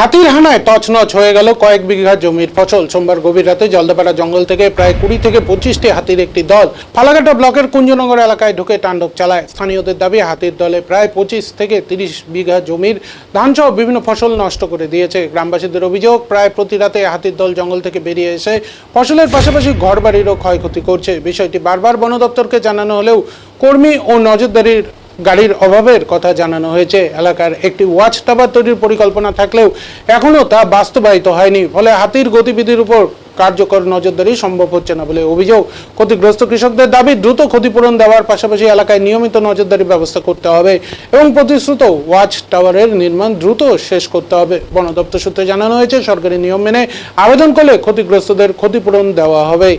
হাতির হানায় তছনছ হয়ে গেল কয়েক বিঘা জমির ফসল। সোমবার গভীর রাতে জলদাপাড়া জঙ্গল থেকে প্রায় 20 থেকে 25টি হাতির একটি দল ফালাকাটা ব্লকের কুঞ্জনগর এলাকায় ঢুকে তাণ্ডব চালায়। স্থানীয়দের দাবি, হাতির দলে প্রায় 25 থেকে 30 বিঘা জমির ধানসহ বিভিন্ন ফসল নষ্ট করে দিয়েছে। গ্রামবাসীদের অভিযোগ, প্রায় প্রতি রাতে হাতির দল জঙ্গল থেকে বেরিয়ে এসে ফসলের পাশাপাশি ঘরবাড়িরও ক্ষয়ক্ষতি করছে। বিষয়টি বারবার বন দপ্তরকে জানানো হলেও কর্মী ও নজরদারির গাড়ির অভাবের কথা জানানো হয়েছে। এলাকার একটি ওয়াচ টাওয়ার তৈরির পরিকল্পনা থাকলেও এখনও তা বাস্তবায়িত হয়নি, ফলে হাতির গতিবিধির উপর কার্যকর নজরদারি সম্ভব হচ্ছে না বলে অভিযোগ। ক্ষতিগ্রস্ত কৃষকদের দাবি, দ্রুত ক্ষতিপূরণ দেওয়ার পাশাপাশি এলাকায় নিয়মিত নজরদারি ব্যবস্থা করতে হবে এবং প্রতিশ্রুত ওয়াচ টাওয়ারের নির্মাণ দ্রুত শেষ করতে হবে। বন দপ্তর সূত্রে জানানো হয়েছে, সরকারি নিয়ম মেনে আবেদন করলে ক্ষতিগ্রস্তদের ক্ষতিপূরণ দেওয়া হবে।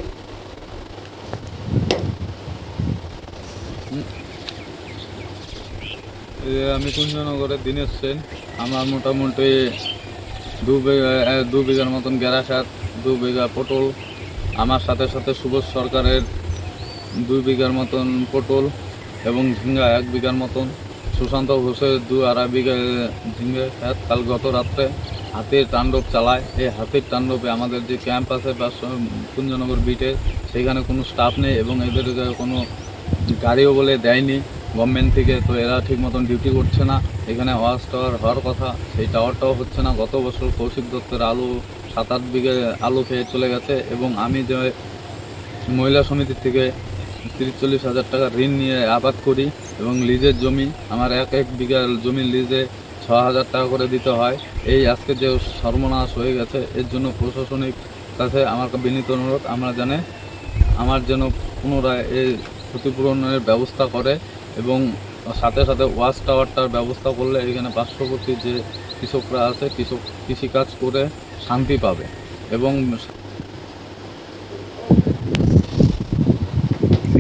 আমি কুঞ্জনগরের দিনের সেন। আমার মোটামুটি দু বিঘার মতন গ্যারাসার, 2 বিঘা পটল, আমার সাথে সাথে সুবোধ সরকারের 2 বিঘার মতন পটল এবং ঝিঙ্গা 1 বিঘার মতন, সুশান্ত ঘোষের 2-2.5 বিঘা ঝিঙ্গা। কাল গত রাত্রে হাতির তাণ্ডব চালায়। এই হাতির তাণ্ডবে আমাদের যে ক্যাম্প আছে বা কুঞ্জনগর বিটে, সেখানে কোনো স্টাফ নেই এবং এদের কোনো গাড়িও বলে দেয়নি গভর্নমেন্ট থেকে। তো এরা ঠিক মতন ডিউটি করছে না। এখানে ওয়াচ টাওয়ার হওয়ার কথা, সেই টাওয়ারটাও হচ্ছে না। গত বছর কৌশিক দত্তের আলু 7-8 বিঘে আলু খেয়ে চলে গেছে এবং আমি যে মহিলা সমিতির থেকে 30-40 হাজার টাকা ঋণ নিয়ে আবাদ করি এবং লিজের জমি, আমার এক বিঘা জমির লিজে 6,000 টাকা করে দিতে হয়। এই আজকে যে সর্বনাশ হয়ে গেছে, এর জন্য প্রশাসনিক কাছে আমার বিনীত অনুরোধ, আমার যেন পুনরায় এই ক্ষতিপূরণের ব্যবস্থা করে এবং সাথে সাথে ওয়াচ টাওয়ারটার ব্যবস্থা করলে এখানে পার্শ্ববর্তী যে কৃষকরা আছে, কৃষিকাজ করে শান্তি পাবে। এবং